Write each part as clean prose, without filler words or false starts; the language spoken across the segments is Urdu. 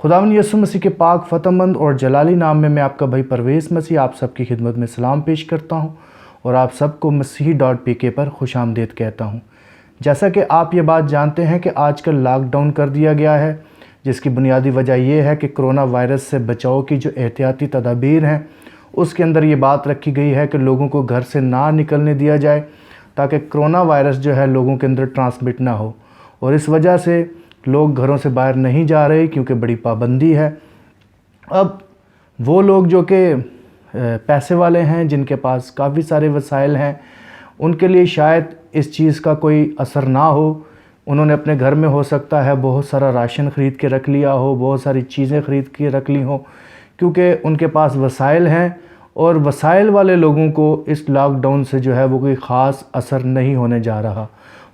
خداوند یسوع مسیح کے پاک فتحمند اور جلالی نام میں آپ کا بھائی پرویز مسیح آپ سب کی خدمت میں سلام پیش کرتا ہوں اور آپ سب کو مسیحی.pk پر خوش آمدید کہتا ہوں۔ جیسا کہ آپ یہ بات جانتے ہیں کہ آج کل لاک ڈاؤن کر دیا گیا ہے، جس کی بنیادی وجہ یہ ہے کہ کرونا وائرس سے بچاؤ کی جو احتیاطی تدابیر ہیں اس کے اندر یہ بات رکھی گئی ہے کہ لوگوں کو گھر سے نہ نکلنے دیا جائے تاکہ کرونا وائرس جو ہے لوگوں کے اندر ٹرانسمٹ نہ ہو، اور اس وجہ سے لوگ گھروں سے باہر نہیں جا رہے کیونکہ بڑی پابندی ہے۔ اب وہ لوگ جو کہ پیسے والے ہیں، جن کے پاس کافی سارے وسائل ہیں، ان کے لیے شاید اس چیز کا کوئی اثر نہ ہو۔ انہوں نے اپنے گھر میں ہو سکتا ہے بہت سارا راشن خرید کے رکھ لیا ہو، بہت ساری چیزیں خرید کے رکھ لی ہوں، کیونکہ ان کے پاس وسائل ہیں، اور وسائل والے لوگوں کو اس لاک ڈاؤن سے جو ہے وہ کوئی خاص اثر نہیں ہونے جا رہا۔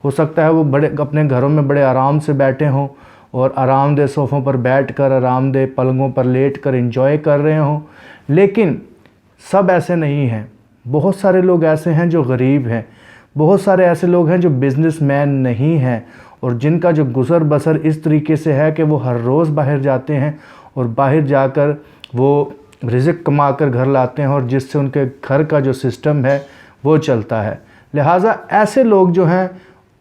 ہو سکتا ہے وہ اپنے گھروں میں بڑے آرام سے بیٹھے ہوں اور آرام دہ صوفوں پر بیٹھ کر، آرام دہ پلنگوں پر لیٹ کر انجوائے کر رہے ہوں، لیکن سب ایسے نہیں ہیں۔ بہت سارے لوگ ایسے ہیں جو غریب ہیں، بہت سارے ایسے لوگ ہیں جو بزنس مین نہیں ہیں، اور جن کا جو گزر بسر اس طریقے سے ہے کہ وہ ہر روز باہر جاتے ہیں اور باہر جا کر وہ رزق کما کر گھر لاتے ہیں، اور جس سے ان کے گھر کا جو سسٹم ہے وہ چلتا ہے۔ لہٰذا ایسے لوگ جو ہیں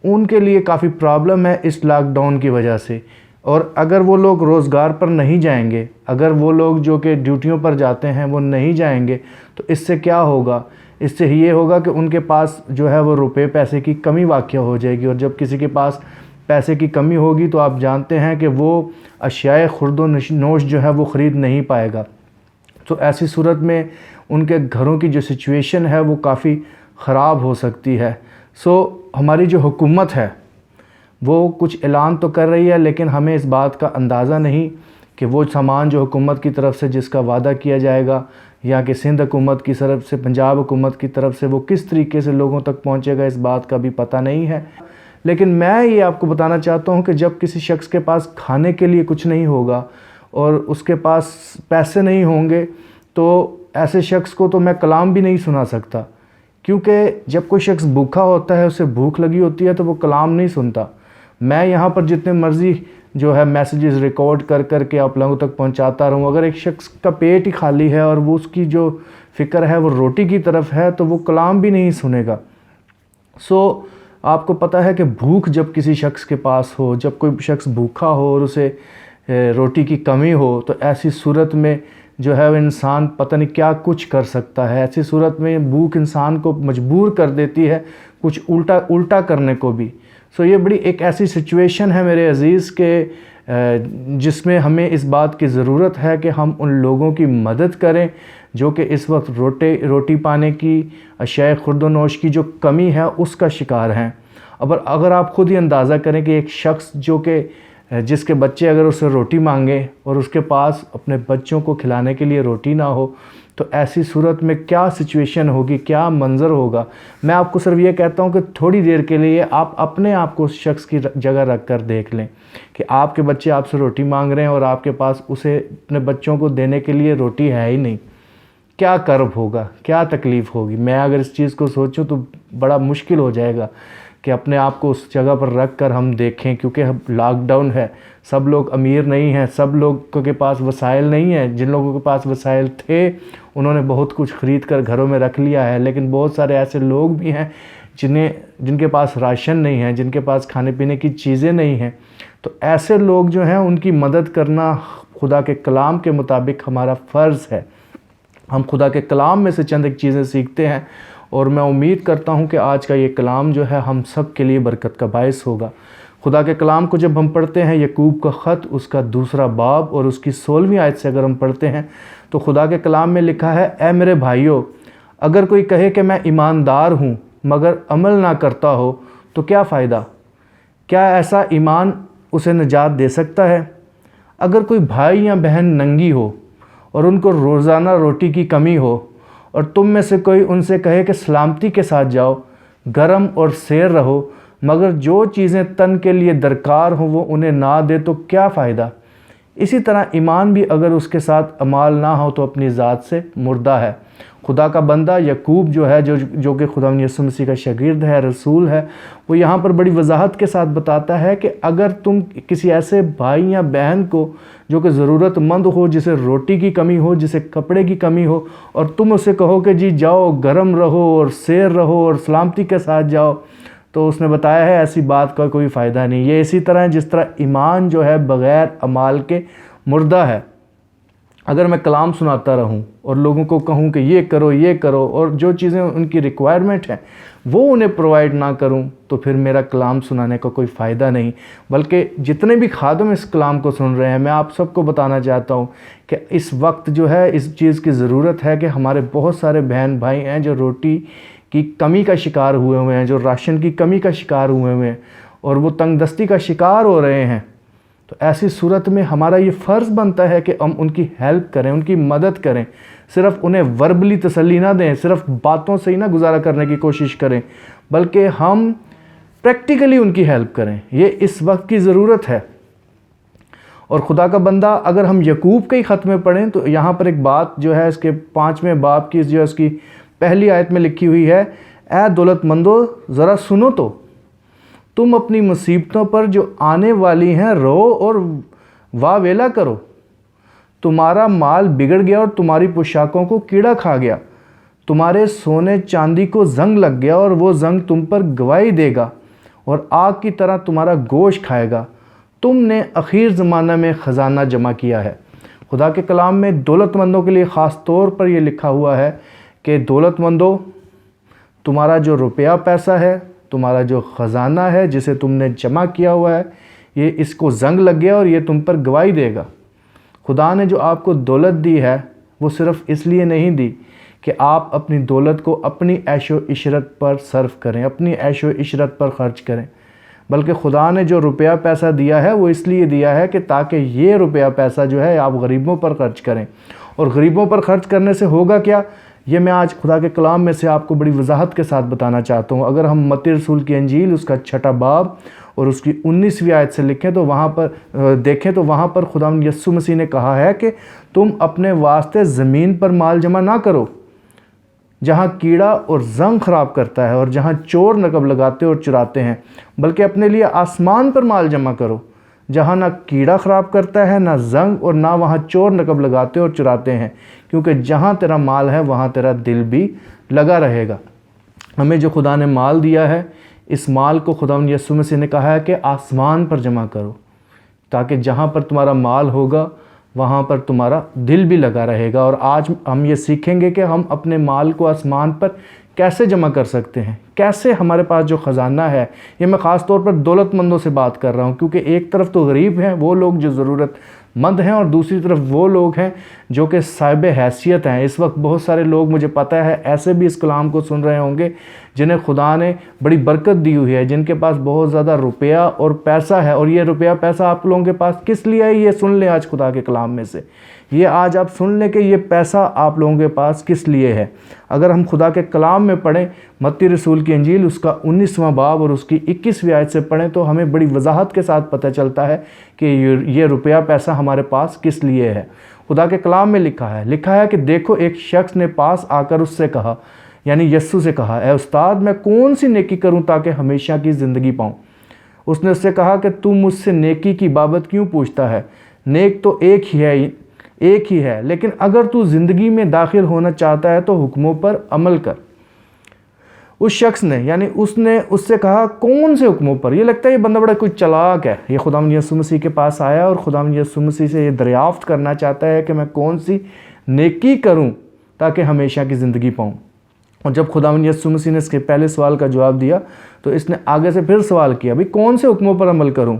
ان کے لیے کافی پرابلم ہے اس لاک ڈاؤن کی وجہ سے، اور اگر وہ لوگ روزگار پر نہیں جائیں گے، اگر وہ لوگ جو کہ ڈیوٹیوں پر جاتے ہیں وہ نہیں جائیں گے، تو اس سے کیا ہوگا؟ اس سے یہ ہوگا کہ ان کے پاس جو ہے وہ روپے پیسے کی کمی واقع ہو جائے گی، اور جب کسی کے پاس پیسے کی کمی ہوگی تو آپ جانتے ہیں کہ وہ اشیاء خرد و نوش جو ہے وہ خرید نہیں پائے گا۔ تو ایسی صورت میں ان کے گھروں کی جو سچویشن ہے وہ کافی خراب ہو سکتی ہے۔ ہماری جو حکومت ہے وہ کچھ اعلان تو کر رہی ہے، لیکن ہمیں اس بات کا اندازہ نہیں کہ وہ سامان جو حکومت کی طرف سے جس کا وعدہ کیا جائے گا، یا کہ سندھ حکومت کی طرف سے، پنجاب حکومت کی طرف سے، وہ کس طریقے سے لوگوں تک پہنچے گا، اس بات کا بھی پتہ نہیں ہے۔ لیکن میں یہ آپ کو بتانا چاہتا ہوں کہ جب کسی شخص کے پاس کھانے کے لیے کچھ نہیں ہوگا اور اس کے پاس پیسے نہیں ہوں گے، تو ایسے شخص کو تو میں کلام بھی نہیں سنا سکتا، کیونکہ جب کوئی شخص بھوکا ہوتا ہے، اسے بھوک لگی ہوتی ہے تو وہ کلام نہیں سنتا۔ میں یہاں پر جتنے مرضی جو ہے میسیجز ریکارڈ کر کر کے آپ لوگوں تک پہنچاتا رہوں، اگر ایک شخص کا پیٹ ہی خالی ہے اور وہ اس کی جو فکر ہے وہ روٹی کی طرف ہے تو وہ کلام بھی نہیں سنے گا۔ آپ کو پتہ ہے کہ بھوک جب کسی شخص کے پاس ہو، جب کوئی شخص بھوکا ہو اور اسے روٹی کی کمی ہو، تو ایسی صورت میں جو ہے وہ انسان پتہ نہیں کیا کچھ کر سکتا ہے۔ ایسی صورت میں بھوک انسان کو مجبور کر دیتی ہے کچھ الٹا کرنے کو بھی۔ یہ بڑی ایک ایسی سچویشن ہے میرے عزیز کہ جس میں ہمیں اس بات کی ضرورت ہے کہ ہم ان لوگوں کی مدد کریں جو کہ اس وقت روٹی پانے کی، اشیاء خرد و نوش کی جو کمی ہے اس کا شکار ہیں۔ اگر آپ خود ہی اندازہ کریں کہ ایک شخص جو کہ جس کے بچے اگر اسے روٹی مانگے اور اس کے پاس اپنے بچوں کو کھلانے کے لیے روٹی نہ ہو، تو ایسی صورت میں کیا سچویشن ہوگی، کیا منظر ہوگا۔ میں آپ کو صرف یہ کہتا ہوں کہ تھوڑی دیر کے لیے آپ اپنے آپ کو اس شخص کی جگہ رکھ کر دیکھ لیں کہ آپ کے بچے آپ سے روٹی مانگ رہے ہیں اور آپ کے پاس اسے اپنے بچوں کو دینے کے لیے روٹی ہے ہی نہیں۔ کیا کرب ہوگا، کیا تکلیف ہوگی۔ میں اگر اس چیز کو سوچوں تو بڑا مشکل ہو جائے گا کہ اپنے آپ کو اس جگہ پر رکھ کر ہم دیکھیں، کیونکہ لاک ڈاؤن ہے، سب لوگ امیر نہیں ہیں، سب لوگوں کے پاس وسائل نہیں ہیں۔ جن لوگوں کے پاس وسائل تھے انہوں نے بہت کچھ خرید کر گھروں میں رکھ لیا ہے، لیکن بہت سارے ایسے لوگ بھی ہیں جن کے پاس راشن نہیں ہے، جن کے پاس کھانے پینے کی چیزیں نہیں ہیں۔ تو ایسے لوگ جو ہیں ان کی مدد کرنا خدا کے کلام کے مطابق ہمارا فرض ہے۔ ہم خدا کے کلام میں سے چند ایک چیزیں سیکھتے ہیں، اور میں امید کرتا ہوں کہ آج کا یہ کلام جو ہے ہم سب کے لیے برکت کا باعث ہوگا۔ خدا کے کلام کو جب ہم پڑھتے ہیں، یعقوب کا خط اس کا 2 باب اور اس کی 16ویں آیت سے اگر ہم پڑھتے ہیں تو خدا کے کلام میں لکھا ہے، اے میرے بھائیو، اگر کوئی کہے کہ میں ایماندار ہوں مگر عمل نہ کرتا ہو تو کیا فائدہ؟ کیا ایسا ایمان اسے نجات دے سکتا ہے؟ اگر کوئی بھائی یا بہن ننگی ہو اور ان کو روزانہ روٹی کی کمی ہو، اور تم میں سے کوئی ان سے کہے کہ سلامتی کے ساتھ جاؤ، گرم اور سیر رہو، مگر جو چیزیں تن کے لیے درکار ہوں وہ انہیں نہ دے تو کیا فائدہ؟ اسی طرح ایمان بھی اگر اس کے ساتھ عمال نہ ہو تو اپنی ذات سے مردہ ہے۔ خدا کا بندہ یعقوب جو ہے جو کہ خداوند یسوع مسیح کا شاگرد ہے، رسول ہے، وہ یہاں پر بڑی وضاحت کے ساتھ بتاتا ہے کہ اگر تم کسی ایسے بھائی یا بہن کو جو کہ ضرورت مند ہو، جسے روٹی کی کمی ہو، جسے کپڑے کی کمی ہو، اور تم اسے کہو کہ جی جاؤ گرم رہو اور سیر رہو اور سلامتی کے ساتھ جاؤ، تو اس نے بتایا ہے ایسی بات کا کوئی فائدہ نہیں۔ یہ اسی طرح ہے جس طرح ایمان جو ہے بغیر اعمال کے مردہ ہے۔ اگر میں کلام سناتا رہوں اور لوگوں کو کہوں کہ یہ کرو اور جو چیزیں ان کی ریکوائرمنٹ ہیں وہ انہیں پرووائڈ نہ کروں، تو پھر میرا کلام سنانے کا کوئی فائدہ نہیں۔ بلکہ جتنے بھی خادم اس کلام کو سن رہے ہیں، میں آپ سب کو بتانا چاہتا ہوں کہ اس وقت جو ہے اس چیز کی ضرورت ہے کہ ہمارے بہت سارے بہن بھائی ہیں جو روٹی کی کمی کا شکار ہوئے ہیں، جو راشن کی کمی کا شکار ہوئے ہیں اور وہ تنگ دستی کا شکار ہو رہے ہیں۔ تو ایسی صورت میں ہمارا یہ فرض بنتا ہے کہ ہم ان کی ہیلپ کریں، ان کی مدد کریں، صرف انہیں وربلی تسلی نہ دیں، صرف باتوں سے ہی نہ گزارا کرنے کی کوشش کریں، بلکہ ہم پریکٹیکلی ان کی ہیلپ کریں۔ یہ اس وقت کی ضرورت ہے۔ اور خدا کا بندہ اگر ہم یعقوب کے ہی خط میں پڑھیں تو یہاں پر ایک بات جو ہے اس کے 5ویں باب کی جو اس کی پہلی آیت میں لکھی ہوئی ہے، اے دولت مندو ذرا سنو تو، تم اپنی مصیبتوں پر جو آنے والی ہیں رو اور واہ ویلا کرو، تمہارا مال بگڑ گیا اور تمہاری پوشاکوں کو کیڑا کھا گیا، تمہارے سونے چاندی کو زنگ لگ گیا اور وہ زنگ تم پر گواہی دے گا اور آگ کی طرح تمہارا گوشت کھائے گا، تم نے اخیر زمانہ میں خزانہ جمع کیا ہے۔ خدا کے کلام میں دولت مندوں کے لیے خاص طور پر یہ لکھا ہوا ہے کہ دولت مندوں، تمہارا جو روپیہ پیسہ ہے، تمہارا جو خزانہ ہے جسے تم نے جمع کیا ہوا ہے، یہ اس کو زنگ لگ گیا اور یہ تم پر گواہی دے گا۔ خدا نے جو آپ کو دولت دی ہے وہ صرف اس لیے نہیں دی کہ آپ اپنی دولت کو اپنی عیش و عشرت پر صرف کریں، اپنی عیش و عشرت پر خرچ کریں، بلکہ خدا نے جو روپیہ پیسہ دیا ہے وہ اس لیے دیا ہے کہ تاکہ یہ روپیہ پیسہ جو ہے آپ غریبوں پر خرچ کریں۔ اور غریبوں پر خرچ کرنے سے ہوگا کیا، یہ میں آج خدا کے کلام میں سے آپ کو بڑی وضاحت کے ساتھ بتانا چاہتا ہوں۔ اگر ہم متی رسول کی انجیل اس کا 6 باب اور اس کی 19ویں آیت سے لکھیں تو وہاں پر دیکھیں تو وہاں پر خداوند یسوع مسیح نے کہا ہے کہ تم اپنے واسطے زمین پر مال جمع نہ کرو جہاں کیڑا اور زنگ خراب کرتا ہے اور جہاں چور نقب لگاتے اور چراتے ہیں، بلکہ اپنے لیے آسمان پر مال جمع کرو جہاں نہ کیڑا خراب کرتا ہے، نہ زنگ، اور نہ وہاں چور نقب لگاتے اور چراتے ہیں، کیونکہ جہاں تیرا مال ہے وہاں تیرا دل بھی لگا رہے گا۔ ہمیں جو خدا نے مال دیا ہے، اس مال کو خداوند یسوع مسیح نے کہا ہے کہ آسمان پر جمع کرو، تاکہ جہاں پر تمہارا مال ہوگا وہاں پر تمہارا دل بھی لگا رہے گا۔ اور آج ہم یہ سیکھیں گے کہ ہم اپنے مال کو آسمان پر کیسے جمع کر سکتے ہیں، کیسے ہمارے پاس جو خزانہ ہے، یہ میں خاص طور پر دولت مندوں سے بات کر رہا ہوں، کیونکہ ایک طرف تو غریب ہیں وہ لوگ جو ضرورت مند ہیں، اور دوسری طرف وہ لوگ ہیں جو کہ صاحب حیثیت ہیں۔ اس وقت بہت سارے لوگ مجھے پتہ ہے ایسے بھی اس کلام کو سن رہے ہوں گے جنہیں خدا نے بڑی برکت دی ہوئی ہے، جن کے پاس بہت زیادہ روپیہ اور پیسہ ہے، اور یہ روپیہ پیسہ آپ لوگوں کے پاس کس لیے ہے یہ سن لیں آج خدا کے کلام میں سے۔ یہ آج آپ سن لیں کہ یہ پیسہ آپ لوگوں کے پاس کس لیے ہے۔ اگر ہم خدا کے کلام میں پڑھیں، متی رسول کی انجیل اس کا 19واں باب اور اس کی 21ویں آیت سے پڑھیں تو ہمیں بڑی وضاحت کے ساتھ پتہ چلتا ہے کہ یہ روپیہ پیسہ ہمارے پاس کس لیے ہے۔ خدا کے کلام میں لکھا ہے کہ دیکھو ایک شخص نے پاس آ کر اس سے کہا، یعنی یسوع سے کہا، اے استاد میں کون سی نیکی کروں تاکہ ہمیشہ کی زندگی پاؤں؟ اس نے اس سے کہا کہ تم مجھ سے نیکی کی بابت کیوں پوچھتا ہے؟ نیک تو ایک ہی ہے، لیکن اگر تو زندگی میں داخل ہونا چاہتا ہے تو حکموں پر عمل کر۔ اس شخص نے، یعنی اس نے اس سے کہا کون سے حکموں پر؟ یہ لگتا ہے یہ بندہ بڑا کوئی چلاک ہے۔ یہ خداوند یسوع مسیح کے پاس آیا اور خداوند یسوع مسیح سے یہ دریافت کرنا چاہتا ہے کہ میں کون سی نیکی کروں تاکہ ہمیشہ کی زندگی پاؤں۔ اور جب خداوند یسوع مسیح نے اس کے پہلے سوال کا جواب دیا تو اس نے آگے سے پھر سوال کیا، بھئی کون سے حکموں پر عمل کروں؟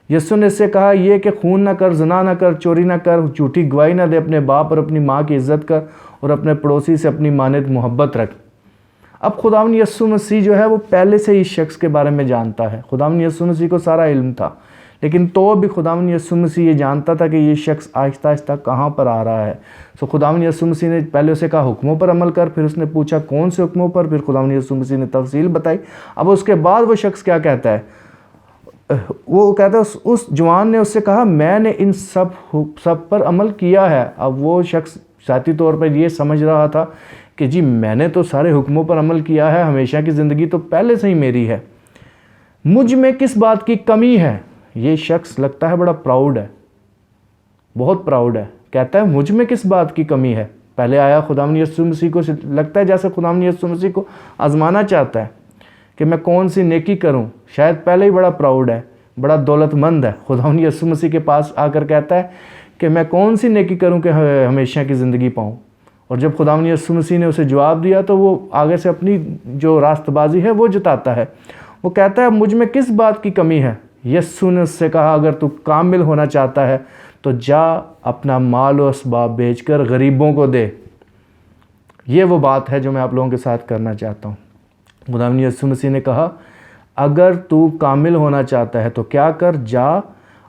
یسوع نے اس سے کہا یہ کہ خون نہ کر، زنا نہ کر، چوری نہ کر، جھوٹی گواہی نہ دے، اپنے باپ اور اپنی ماں کی عزت کر، اور اپنے پڑوسی سے اپنی مانند محبت رکھ۔ اب خداوند یسوع مسیح جو ہے وہ پہلے سے ہی اس شخص کے بارے میں جانتا ہے۔ خداوند یسوع مسیح کو سارا علم تھا، لیکن تو بھی خداوند یسوع مسیح یہ جانتا تھا کہ یہ شخص آہستہ آہستہ کہاں پر آ رہا ہے۔ خداوند یسوع مسیح نے پہلے اسے کہا حکموں پر عمل کر، پھر اس نے پوچھا کون سے حکموں پر، پھر خداوند یسوع مسیح نے تفصیل بتائی۔ اب اس کے بعد وہ شخص کیا کہتا ہے؟ وہ کہتا ہے اس جوان نے اس سے کہا میں نے ان سب پر عمل کیا ہے. اب وہ شخص ذاتی طور پر یہ سمجھ رہا تھا کہ جی میں نے تو سارے حکموں پر عمل کیا ہے, ہمیشہ کی زندگی تو پہلے سے ہی میری ہے, مجھ میں کس بات کی کمی ہے. یہ شخص لگتا ہے بڑا پراؤڈ ہے, بہت پراؤڈ ہے. کہتا ہے مجھ میں کس بات کی کمی ہے. پہلے آیا خداوند یسوع مسیح کو, لگتا ہے جیسے خداوند یسوع مسیح کو آزمانا چاہتا ہے کہ میں کون سی نیکی کروں. شاید پہلے ہی بڑا پراؤڈ ہے, بڑا دولت مند ہے. خداوند یسوع مسیح کے پاس آ کر کہتا ہے کہ میں کون سی نیکی کروں کہ ہمیشہ کی زندگی پاؤں. اور جب خداوند یسوع مسیح نے اسے جواب دیا تو وہ آگے سے اپنی جو راست بازی ہے وہ جتاتا ہے. وہ کہتا ہے مجھ میں کس بات کی کمی ہے. یسوع نے اس سے کہا اگر تو کامل ہونا چاہتا ہے تو جا اپنا مال و اسباب بیچ کر غریبوں کو دے. یہ وہ بات ہے جو میں آپ لوگوں کے ساتھ کرنا چاہتا ہوں. خداوند یسوع مسیح نے کہا اگر تو کامل ہونا چاہتا ہے تو کیا کر, جا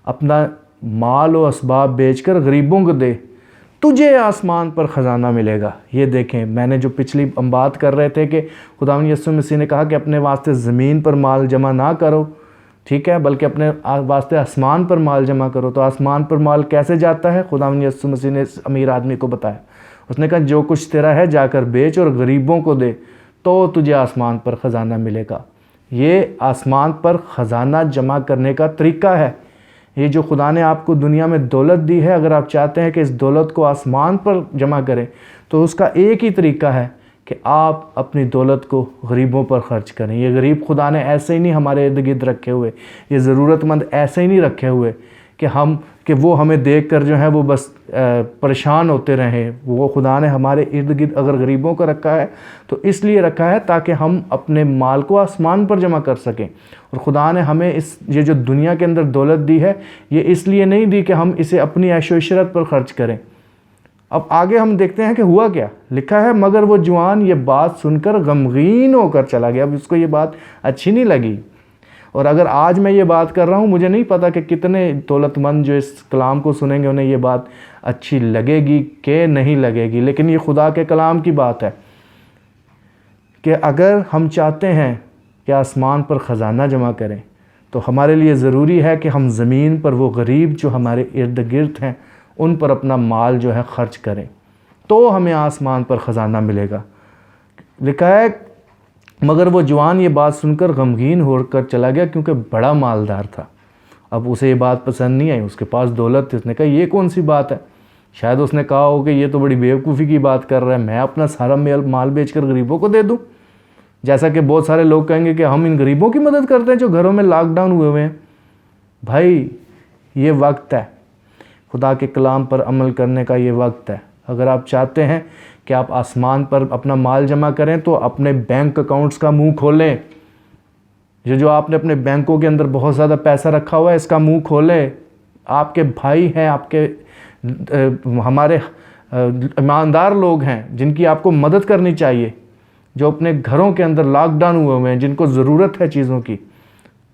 اپنا مال و اسباب بیچ کر غریبوں کو دے, تجھے آسمان پر خزانہ ملے گا. یہ دیکھیں, میں نے جو پچھلی ہم بات کر رہے تھے کہ خداوند یسوع مسیح نے کہا کہ اپنے واسطے زمین پر مال جمع نہ کرو, ٹھیک ہے, بلکہ اپنے واسطے آسمان پر مال جمع کرو. تو آسمان پر مال کیسے جاتا ہے؟ خداوند یسوع مسیح نے اس امیر آدمی کو بتایا. اس نے کہا جو کچھ تیرا ہے جا کر بیچ اور غریبوں کو دے تو تجھے آسمان پر خزانہ ملے گا. یہ آسمان پر خزانہ جمع کرنے کا طریقہ ہے. یہ جو خدا نے آپ کو دنیا میں دولت دی ہے, اگر آپ چاہتے ہیں کہ اس دولت کو آسمان پر جمع کریں تو اس کا ایک ہی طریقہ ہے کہ آپ اپنی دولت کو غریبوں پر خرچ کریں. یہ غریب خدا نے ایسے ہی نہیں ہمارے ارد گرد رکھے ہوئے, یہ ضرورت مند ایسے ہی نہیں رکھے ہوئے کہ وہ ہمیں دیکھ کر جو ہے وہ بس پریشان ہوتے رہیں. وہ خدا نے ہمارے ارد گرد اگر غریبوں کو رکھا ہے تو اس لیے رکھا ہے تاکہ ہم اپنے مال کو آسمان پر جمع کر سکیں. اور خدا نے ہمیں یہ جو دنیا کے اندر دولت دی ہے یہ اس لیے نہیں دی کہ ہم اسے اپنی عیش و عشرت پر خرچ کریں. اب آگے ہم دیکھتے ہیں کہ ہوا کیا. لکھا ہے مگر وہ جوان یہ بات سن کر غمگین ہو کر چلا گیا. اب اس کو یہ بات اچھی نہیں لگی. اور اگر آج میں یہ بات کر رہا ہوں, مجھے نہیں پتا کہ کتنے دولت مند جو اس کلام کو سنیں گے انہیں یہ بات اچھی لگے گی کہ نہیں لگے گی, لیکن یہ خدا کے کلام کی بات ہے کہ اگر ہم چاہتے ہیں کہ آسمان پر خزانہ جمع کریں تو ہمارے لیے ضروری ہے کہ ہم زمین پر وہ غریب جو ہمارے ارد گرد ہیں ان پر اپنا مال جو ہے خرچ کریں, تو ہمیں آسمان پر خزانہ ملے گا. لکھا ہے مگر وہ جوان یہ بات سن کر غمگین ہو کر چلا گیا کیونکہ بڑا مالدار تھا. اب اسے یہ بات پسند نہیں آئی, اس کے پاس دولت تھی. اس نے کہا یہ کون سی بات ہے. شاید اس نے کہا ہو کہ یہ تو بڑی بیوقوفی کی بات کر رہا ہے, میں اپنا سارا مال بیچ کر غریبوں کو دے دوں. جیسا کہ بہت سارے لوگ کہیں گے کہ ہم ان غریبوں کی مدد کرتے ہیں جو گھروں میں لاک ڈاؤن ہوئے ہیں. بھائی یہ وقت ہے خدا کے کلام پر عمل کرنے کا, یہ وقت ہے. اگر آپ چاہتے ہیں کہ آپ آسمان پر اپنا مال جمع کریں تو اپنے بینک اکاؤنٹس کا منہ کھولیں. جو آپ نے اپنے بینکوں کے اندر بہت زیادہ پیسہ رکھا ہوا ہے اس کا منہ کھولیں. آپ کے بھائی ہیں, آپ کے ہمارے ایماندار لوگ ہیں جن کی آپ کو مدد کرنی چاہیے, جو اپنے گھروں کے اندر لاک ڈاؤن ہوئے ہیں, جن کو ضرورت ہے چیزوں کی.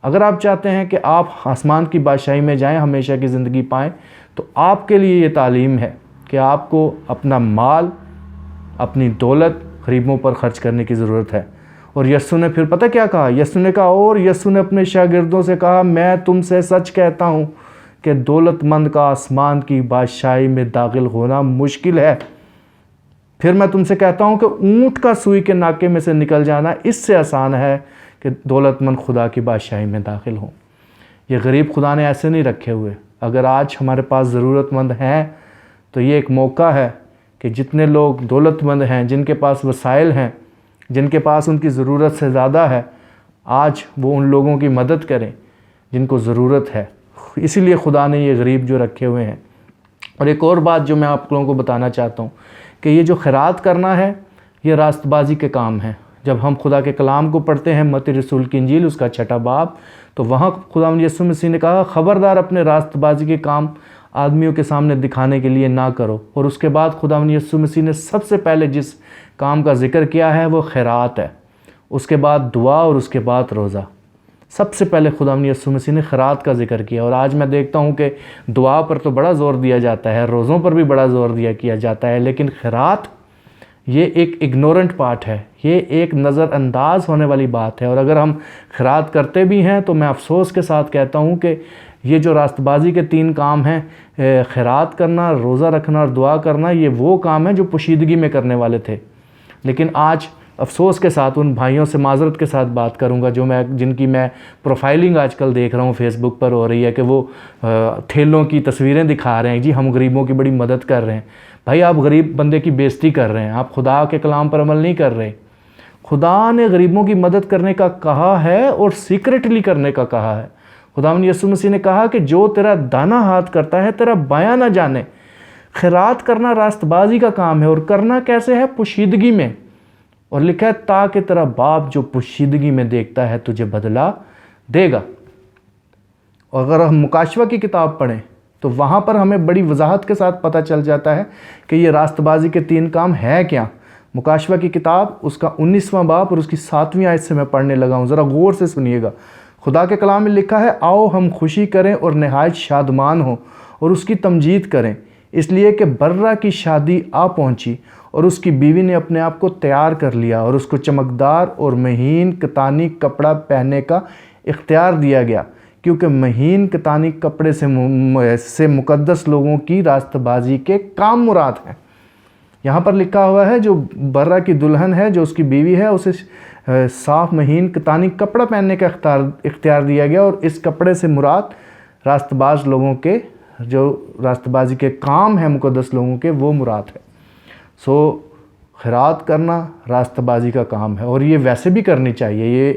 اگر آپ چاہتے ہیں کہ آپ آسمان کی بادشاہی میں جائیں, ہمیشہ کی زندگی پائیں, تو آپ کے لیے یہ تعلیم ہے کہ آپ کو اپنا مال, اپنی دولت غریبوں پر خرچ کرنے کی ضرورت ہے. اور یسوع نے پھر پتہ کیا کہا؟ یسوع نے کہا, اور یسوع نے اپنے شاگردوں سے کہا میں تم سے سچ کہتا ہوں کہ دولت مند کا آسمان کی بادشاہی میں داخل ہونا مشکل ہے. پھر میں تم سے کہتا ہوں کہ اونٹ کا سوئی کے ناکے میں سے نکل جانا اس سے آسان ہے کہ دولت مند خدا کی بادشاہی میں داخل ہوں. یہ غریب خدا نے ایسے نہیں رکھے ہوئے. اگر آج ہمارے پاس ضرورت مند ہیں تو یہ ایک موقع ہے کہ جتنے لوگ دولت مند ہیں, جن کے پاس وسائل ہیں, جن کے پاس ان کی ضرورت سے زیادہ ہے, آج وہ ان لوگوں کی مدد کریں جن کو ضرورت ہے. اسی لیے خدا نے یہ غریب جو رکھے ہوئے ہیں. اور ایک اور بات جو میں آپ لوگوں کو بتانا چاہتا ہوں کہ یہ جو خیرات کرنا ہے یہ راست بازی کے کام ہیں. جب ہم خدا کے کلام کو پڑھتے ہیں, متی رسول کی انجیل اس کا 6 باب, تو وہاں خداوند یسوع مسیح نے کہا خبردار اپنے راست بازی کے کام آدمیوں کے سامنے دکھانے کے لیے نہ کرو. اور اس کے بعد خداوند یسوع مسیح نے سب سے پہلے جس کام کا ذکر کیا ہے وہ خیرات ہے. اس کے بعد دعا اور اس کے بعد روزہ. سب سے پہلے خداوند یسوع مسیح نے خیرات کا ذکر کیا. اور آج میں دیکھتا ہوں کہ دعا پر تو بڑا زور دیا جاتا ہے, روزوں پر بھی بڑا زور کیا جاتا ہے, لیکن خیرات یہ ایک اگنورنٹ پارٹ ہے، یہ ایک نظر انداز ہونے والی بات ہے۔ اور اگر ہم خیرات کرتے بھی ہیں تو میں افسوس کے ساتھ کہتا ہوں کہ یہ جو راست بازی کے 3 کام ہیں، خیرات کرنا، روزہ رکھنا اور دعا کرنا، یہ وہ کام ہیں جو پوشیدگی میں کرنے والے تھے۔ لیکن آج افسوس کے ساتھ ان بھائیوں سے معذرت کے ساتھ بات کروں گا جن کی میں پروفائلنگ آج کل دیکھ رہا ہوں فیس بک پر ہو رہی ہے کہ وہ ٹھیلوں کی تصویریں دکھا رہے ہیں، جی ہم غریبوں کی بڑی مدد کر رہے ہیں۔ بھائی آپ غریب بندے کی بے عزتی کر رہے ہیں، آپ خدا کے کلام پر عمل نہیں کر رہے۔ خدا نے غریبوں کی مدد کرنے کا کہا ہے اور سیکرٹلی کرنے کا کہا ہے۔ خداوند یسوع مسیح نے کہا کہ جو تیرا دانا ہاتھ کرتا ہے تیرا بایاں نہ جانے۔ خیرات کرنا راست بازی کا کام ہے، اور کرنا کیسے ہے؟ پوشیدگی میں۔ اور لکھا ہے تاکہ تیرا باپ جو پوشیدگی میں دیکھتا ہے تجھے بدلہ دے گا۔ اور اگر ہم مکاشفہ کی کتاب پڑھیں تو وہاں پر ہمیں بڑی وضاحت کے ساتھ پتہ چل جاتا ہے کہ یہ راست بازی کے 3 کام ہے کیا۔ مکاشفہ کی کتاب اس کا 19واں باب اور اس کی 7ویں آیت سے میں پڑھنے لگا ہوں، ذرا غور سے سنیے گا۔ خدا کے کلام میں لکھا ہے آؤ ہم خوشی کریں اور نہایت شادمان ہوں اور اس کی تمجید کریں، اس لیے کہ برہ کی شادی آ پہنچی اور اس کی بیوی نے اپنے آپ کو تیار کر لیا، اور اس کو چمکدار اور مہین کتانی کپڑا پہننے کا اختیار دیا گیا، کیونکہ مہین کتانی کپڑے سے مقدس لوگوں کی راست بازی کے کام مراد ہیں۔ یہاں پر لکھا ہوا ہے جو برہ کی دلہن ہے، جو اس کی بیوی ہے، اسے صاف مہین کتانی کپڑا پہننے کا اختیار دیا گیا، اور اس کپڑے سے مراد راست باز لوگوں کے جو راست بازی کے کام ہیں مقدس لوگوں کے، وہ مراد ہے۔ خیرات کرنا راست بازی کا کام ہے، اور یہ ویسے بھی کرنی چاہیے۔ یہ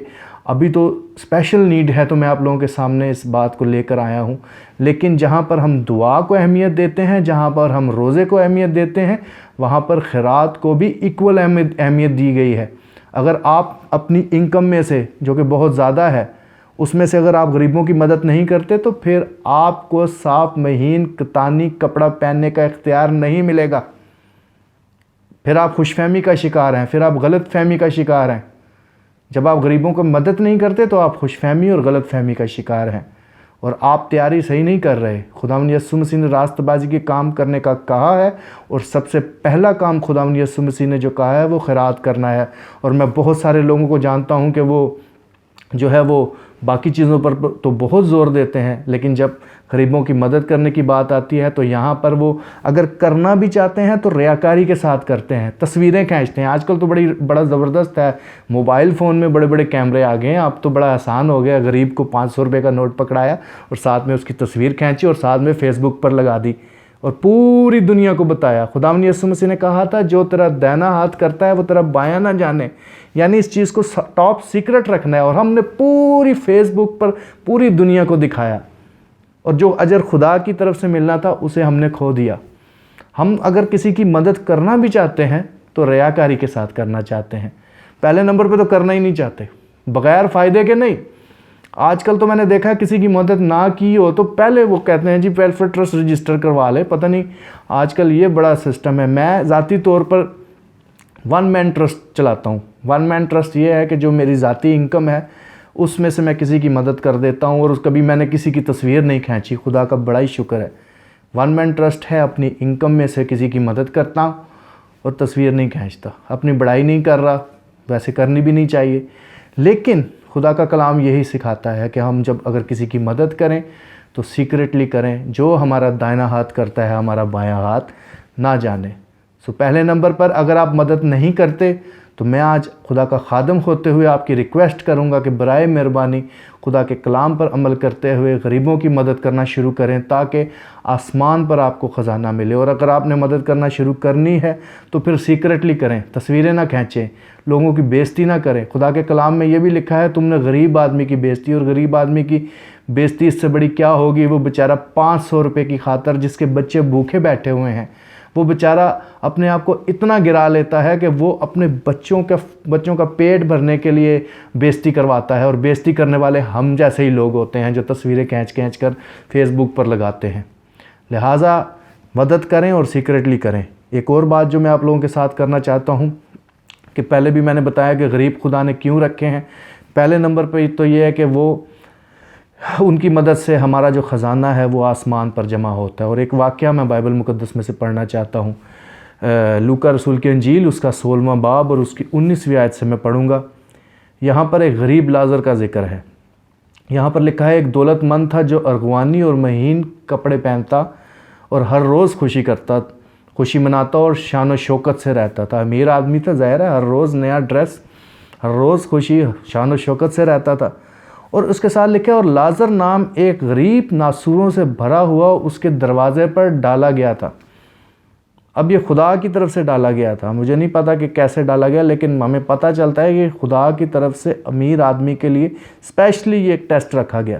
ابھی تو اسپیشل نیڈ ہے تو میں آپ لوگوں کے سامنے اس بات کو لے کر آیا ہوں، لیکن جہاں پر ہم دعا کو اہمیت دیتے ہیں، جہاں پر ہم روزے کو اہمیت دیتے ہیں، وہاں پر خیرات کو بھی ایکول اہمیت دی گئی ہے۔ اگر آپ اپنی انکم میں سے جو کہ بہت زیادہ ہے، اس میں سے اگر آپ غریبوں کی مدد نہیں کرتے تو پھر آپ کو صاف مہین کتانی کپڑا پہننے کا اختیار نہیں ملے گا۔ پھر آپ خوش فہمی کا شکار ہیں، پھر آپ غلط فہمی کا شکار ہیں۔ جب آپ غریبوں کو مدد نہیں کرتے تو آپ خوش فہمی اور غلط فہمی کا شکار ہیں، اور آپ تیاری صحیح نہیں کر رہے۔ خداوند یسوع مسیح نے راست بازی کے کام کرنے کا کہا ہے، اور سب سے پہلا کام خداوند یسوع مسیح نے جو کہا ہے وہ خیرات کرنا ہے۔ اور میں بہت سارے لوگوں کو جانتا ہوں کہ وہ جو ہے وہ باقی چیزوں پر تو بہت زور دیتے ہیں، لیکن جب غریبوں کی مدد کرنے کی بات آتی ہے تو یہاں پر وہ اگر کرنا بھی چاہتے ہیں تو ریاکاری کے ساتھ کرتے ہیں، تصویریں کھینچتے ہیں۔ آج کل تو بڑا زبردست ہے، موبائل فون میں بڑے بڑے کیمرے آ گئے ہیں، اب تو بڑا آسان ہو گیا۔ غریب کو 500 روپے کا نوٹ پکڑایا اور ساتھ میں اس کی تصویر کھینچی اور ساتھ میں فیس بک پر لگا دی اور پوری دنیا کو بتایا۔ خداوند یسوع مسیح نے کہا تھا جو تیرا دائنا ہاتھ کرتا ہے وہ تیرا بایاں نہ جانے، یعنی اس چیز کو ٹاپ سیکرٹ رکھنا ہے، اور ہم نے پوری فیس بک پر پوری دنیا کو دکھایا، اور جو اجر خدا کی طرف سے ملنا تھا اسے ہم نے کھو دیا۔ ہم اگر کسی کی مدد کرنا بھی چاہتے ہیں تو ریاکاری کے ساتھ کرنا چاہتے ہیں، پہلے نمبر پہ تو کرنا ہی نہیں چاہتے، بغیر فائدے کے نہیں۔ آج کل تو میں نے دیکھا ہے کسی کی مدد نہ کی ہو تو پہلے وہ کہتے ہیں جی ویلفیئر ٹرسٹ رجسٹر کروا لے، پتہ نہیں آج کل یہ بڑا سسٹم ہے۔ میں ذاتی طور پر 1 مین ٹرسٹ چلاتا ہوں۔ 1 مین ٹرسٹ یہ ہے کہ جو میری ذاتی انکم ہے اس میں سے میں کسی کی مدد کر دیتا ہوں، اور کبھی میں نے کسی کی تصویر نہیں کھینچی، خدا کا بڑا ہی شکر ہے۔ 1 مین ٹرسٹ ہے، اپنی انکم میں سے کسی کی مدد کرتا ہوں اور تصویر نہیں کھینچتا، اپنی بڑائی نہیں کر رہا، ویسے کرنی بھی نہیں چاہیے، لیکن خدا کا کلام یہی سکھاتا ہے کہ ہم جب اگر کسی کی مدد کریں تو سیکرٹلی کریں، جو ہمارا دائنا ہاتھ کرتا ہے ہمارا بایاں ہاتھ نہ جانے۔ پہلے نمبر پر اگر آپ مدد نہیں کرتے تو میں آج خدا کا خادم ہوتے ہوئے آپ کی ریکویسٹ کروں گا کہ برائے مہربانی خدا کے کلام پر عمل کرتے ہوئے غریبوں کی مدد کرنا شروع کریں، تاکہ آسمان پر آپ کو خزانہ ملے۔ اور اگر آپ نے مدد کرنا شروع کرنی ہے تو پھر سیکرٹلی کریں، تصویریں نہ کھینچیں، لوگوں کی بے عزتی نہ کریں۔ خدا کے کلام میں یہ بھی لکھا ہے تم نے غریب آدمی کی بے عزتی، اور غریب آدمی کی بے عزتی اس سے بڑی کیا ہوگی؟ وہ بیچارہ 500 روپے کی خاطر جس کے بچے بھوکے بیٹھے ہوئے ہیں، وہ بیچارہ اپنے آپ کو اتنا گرا لیتا ہے کہ وہ اپنے بچوں کا پیٹ بھرنے کے لیے بے عزتی کرواتا ہے، اور بے عزتی کرنے والے ہم جیسے ہی لوگ ہوتے ہیں جو تصویریں کھینچ کر فیس بک پر لگاتے ہیں۔ لہٰذا مدد کریں اور سیکرٹلی کریں۔ ایک اور بات جو میں آپ لوگوں کے ساتھ کرنا چاہتا ہوں کہ پہلے بھی میں نے بتایا کہ غریب خدا نے کیوں رکھے ہیں۔ پہلے نمبر پہ تو یہ ہے کہ وہ ان کی مدد سے ہمارا جو خزانہ ہے وہ آسمان پر جمع ہوتا ہے۔ اور ایک واقعہ میں بائبل مقدس میں سے پڑھنا چاہتا ہوں۔ لوکا رسول کی انجیل اس کا 16واں باب اور اس کی 19ویں آیت سے میں پڑھوں گا۔ یہاں پر ایک غریب لازر کا ذکر ہے۔ یہاں پر لکھا ہے ایک دولت مند تھا جو ارغوانی اور مہین کپڑے پہنتا اور ہر روز خوشی مناتا اور شان و شوکت سے رہتا تھا۔ امیر آدمی تھا، ظاہر ہے، ہر روز نیا ڈریس، ہر روز خوشی شان و شوکت سے رہتا تھا۔ اور اس کے ساتھ لکھا ہے اور لازر نام ایک غریب ناسوروں سے بھرا ہوا اس کے دروازے پر ڈالا گیا تھا۔ اب یہ خدا کی طرف سے ڈالا گیا تھا، مجھے نہیں پتا کہ کیسے ڈالا گیا، لیکن ہمیں پتہ چلتا ہے کہ خدا کی طرف سے امیر آدمی کے لیے اسپیشلی یہ ایک ٹیسٹ رکھا گیا۔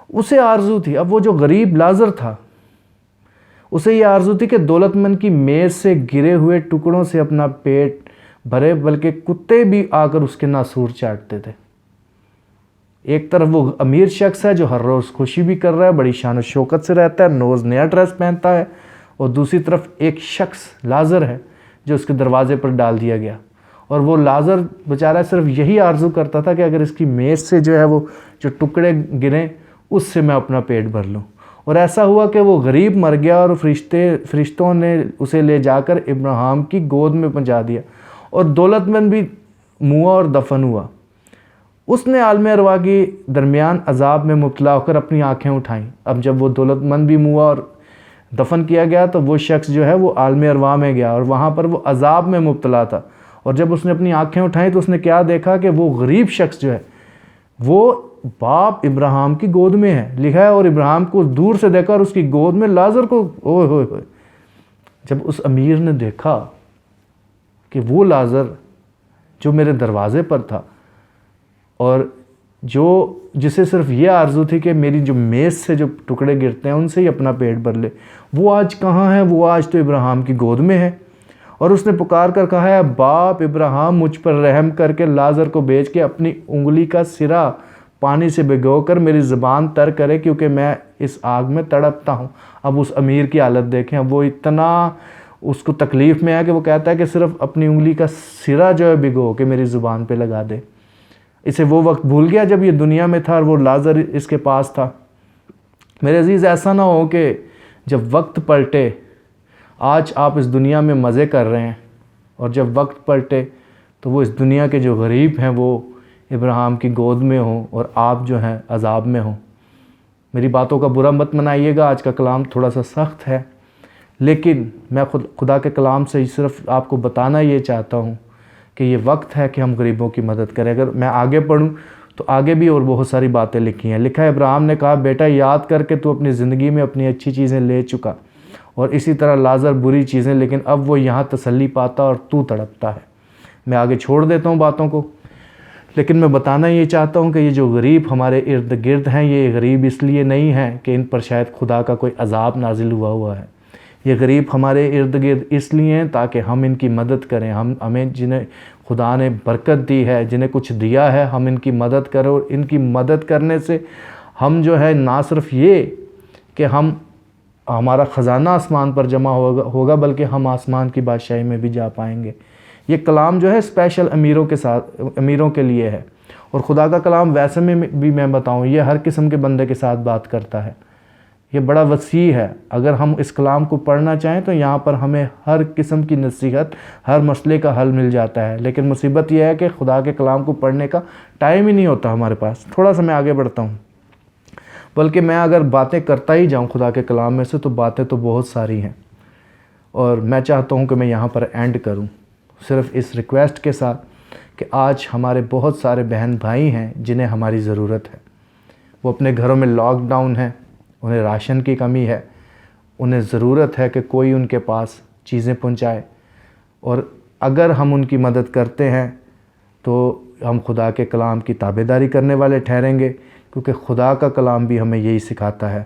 اسے آرزو تھی، اب وہ جو غریب لازر تھا اسے یہ آرزو تھی کہ دولت مند کی میز سے گرے ہوئے ٹکڑوں سے اپنا پیٹ بھرے، بلکہ کتے بھی آ کر اس کے ناسور چاٹتے تھے۔ ایک طرف وہ امیر شخص ہے جو ہر روز خوشی بھی کر رہا ہے، بڑی شان و شوکت سے رہتا ہے، روز نیا ڈریس پہنتا ہے، اور دوسری طرف ایک شخص لازر ہے جو اس کے دروازے پر ڈال دیا گیا۔ اور وہ لازر بیچارہ صرف یہی آرزو کرتا تھا کہ اگر اس کی میز سے جو ہے وہ جو ٹکڑے گریں اس سے میں اپنا پیٹ بھر لوں۔ اور ایسا ہوا کہ وہ غریب مر گیا اور فرشتوں نے اسے لے جا کر ابراہیم کی گود میں پہنچا دیا، اور دولت مند بھی موا اور دفن ہوا۔ اس نے عالم ارواح کے درمیان عذاب میں مبتلا ہو کر اپنی آنکھیں اٹھائیں۔ اب جب وہ دولت مند بھی موا اور دفن کیا گیا تو وہ شخص جو ہے وہ عالم ارواح میں گیا اور وہاں پر وہ عذاب میں مبتلا تھا۔ اور جب اس نے اپنی آنکھیں اٹھائیں تو اس نے کیا دیکھا کہ وہ غریب شخص جو ہے وہ باپ ابراہیم کی گود میں ہے، لکھا ہے، اور ابراہیم کو دور سے دیکھا اور اس کی گود میں لازر کو اوئے ہوئے ہوئے۔ جب اس امیر نے دیکھا کہ وہ لازر جو میرے دروازے پر تھا اور جسے صرف یہ آرزو تھی کہ میری جو میز سے جو ٹکڑے گرتے ہیں ان سے ہی اپنا پیٹ بھر لے، وہ آج کہاں ہے؟ وہ آج تو ابراہیم کی گود میں ہے۔ اور اس نے پکار کر کہا ہے، باپ ابراہیم مجھ پر رحم کر کے لازر کو بھیج کے اپنی انگلی کا سرا پانی سے بھگو کر میری زبان تر کرے، کیونکہ میں اس آگ میں تڑپتا ہوں۔ اب اس امیر کی حالت دیکھیں، اب وہ اتنا اس کو تکلیف میں ہے کہ وہ کہتا ہے کہ صرف اپنی انگلی کا سرا جو ہے بھگو کے میری زبان پہ لگا دے۔ اسے وہ وقت بھول گیا جب یہ دنیا میں تھا اور وہ لازر اس کے پاس تھا۔ میرے عزیز، ایسا نہ ہو کہ جب وقت پلٹے، آج آپ اس دنیا میں مزے کر رہے ہیں اور جب وقت پلٹے تو وہ اس دنیا کے جو غریب ہیں وہ ابراہیم کی گود میں ہوں اور آپ جو ہیں عذاب میں ہوں۔ میری باتوں کا برا مت منائیے گا، آج کا کلام تھوڑا سا سخت ہے، لیکن میں خدا کے کلام سے صرف آپ کو بتانا یہ چاہتا ہوں کہ یہ وقت ہے کہ ہم غریبوں کی مدد کریں۔ اگر میں آگے پڑھوں تو آگے بھی اور بہت ساری باتیں لکھی ہیں۔ لکھا ہے ابراہیم نے کہا، بیٹا یاد کر کے تو اپنی زندگی میں اپنی اچھی چیزیں لے چکا، اور اسی طرح لازر بری چیزیں، لیکن اب وہ یہاں تسلی پاتا اور تو تڑپتا ہے۔ میں آگے چھوڑ دیتا ہوں باتوں کو، لیکن میں بتانا یہ چاہتا ہوں کہ یہ جو غریب ہمارے ارد گرد ہیں، یہ غریب اس لیے نہیں ہیں کہ ان پر شاید خدا کا کوئی عذاب نازل ہوا ہے۔ یہ غریب ہمارے ارد گرد اس لیے ہیں تاکہ ہم ان کی مدد کریں، ہمیں جنہیں خدا نے برکت دی ہے، جنہیں کچھ دیا ہے، ہم ان کی مدد کریں، اور ان کی مدد کرنے سے ہم جو ہے نہ صرف یہ کہ ہمارا خزانہ آسمان پر جمع ہوگا بلکہ ہم آسمان کی بادشاہی میں بھی جا پائیں گے۔ یہ کلام جو ہے اسپیشل امیروں کے لیے ہے، اور خدا کا کلام ویسے میں بھی میں بتاؤں یہ ہر قسم کے بندے کے ساتھ بات کرتا ہے۔ یہ بڑا وسیع ہے، اگر ہم اس کلام کو پڑھنا چاہیں تو یہاں پر ہمیں ہر قسم کی نصیحت، ہر مسئلے کا حل مل جاتا ہے، لیکن مصیبت یہ ہے کہ خدا کے کلام کو پڑھنے کا ٹائم ہی نہیں ہوتا ہمارے پاس۔ تھوڑا سا میں آگے بڑھتا ہوں، بلکہ میں اگر باتیں کرتا ہی جاؤں خدا کے کلام میں سے تو باتیں تو بہت ساری ہیں، اور میں چاہتا ہوں کہ میں یہاں پر اینڈ کروں صرف اس ریکویسٹ کے ساتھ کہ آج ہمارے بہت سارے بہن بھائی ہیں جنہیں ہماری ضرورت ہے۔ وہ اپنے گھروں میں لاک ڈاؤن ہیں، انہیں راشن کی کمی ہے، انہیں ضرورت ہے کہ کوئی ان کے پاس چیزیں پہنچائے، اور اگر ہم ان کی مدد کرتے ہیں تو ہم خدا کے کلام کی تابعداری کرنے والے ٹھہریں گے، کیونکہ خدا کا کلام بھی ہمیں یہی سکھاتا ہے۔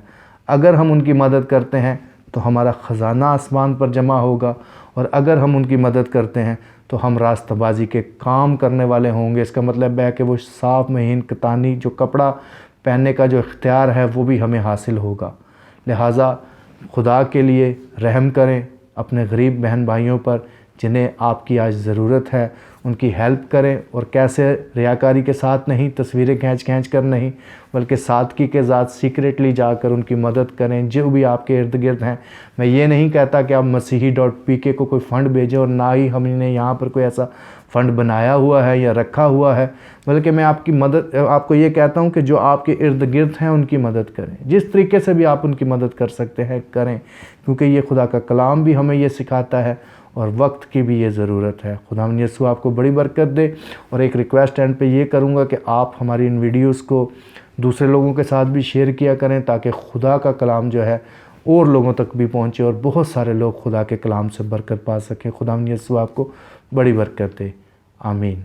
اگر ہم ان کی مدد کرتے ہیں تو ہمارا خزانہ آسمان پر جمع ہوگا، اور اگر ہم ان کی مدد کرتے ہیں تو ہم راستہ بازی کے کام کرنے والے ہوں گے۔ اس کا مطلب ہے کہ وہ صاف مہین کتانی جو کپڑا پہننے کا جو اختیار ہے وہ بھی ہمیں حاصل ہوگا۔ لہٰذا خدا کے لیے رحم کریں اپنے غریب بہن بھائیوں پر، جنہیں آپ کی آج ضرورت ہے ان کی ہیلپ کریں، اور کیسے ریاکاری کے ساتھ نہیں، تصویریں کھینچ کر نہیں، بلکہ سادگی کے ذات سیکریٹلی جا کر ان کی مدد کریں جو بھی آپ کے ارد گرد ہیں۔ میں یہ نہیں کہتا کہ آپ مسیحی.pk کو کوئی فنڈ بھیجیں، اور نہ ہی ہم نے یہاں پر کوئی ایسا فنڈ بنایا ہوا ہے یا رکھا ہوا ہے، بلکہ میں آپ کو یہ کہتا ہوں کہ جو آپ کے ارد گرد ہیں ان کی مدد کریں، جس طریقے سے بھی آپ ان کی مدد کر سکتے ہیں کریں، کیونکہ یہ خدا کا کلام بھی ہمیں یہ سکھاتا ہے اور وقت کی بھی یہ ضرورت ہے۔ خداوند یسوع آپ کو بڑی برکت دے، اور ایک ریکویسٹ اینڈ پہ یہ کروں گا کہ آپ ہماری ان ویڈیوز کو دوسرے لوگوں کے ساتھ بھی شیئر کیا کریں، تاکہ خدا کا کلام جو ہے اور لوگوں تک بھی پہنچے اور بہت سارے لوگ خدا کے کلام سے برکت پا سکیں۔ خداوند یسوع آپ کو بڑی برکت دے، آمین۔